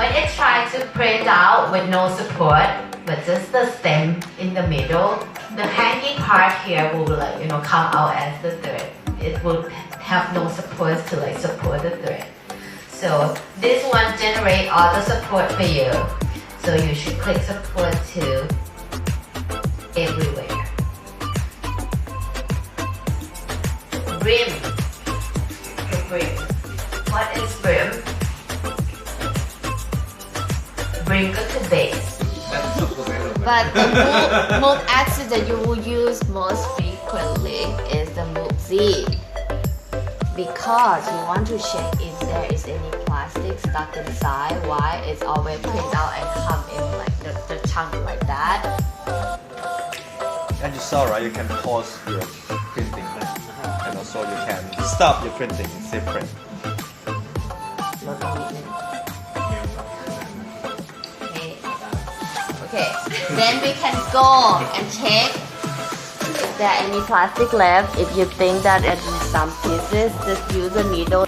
When it tries to print out with no support, but just the stem in the middle, the hanging part here will come out as the thread. It will have no support to support the thread. So this one generate all the support for you. So you should click support to everywhere. Brim. Brim. What is brim? Brim go to base. But the move axis that you will use most frequently is the move Z, because you want to check if there is any plastic stuck inside. Why? It's always print out and come in the chunk like that. And you saw, right? You can pause your printing, and also you can stop your printing separate. Okay, then we can go and check if there are any plastic left. If you think that in some pieces, just use a needle.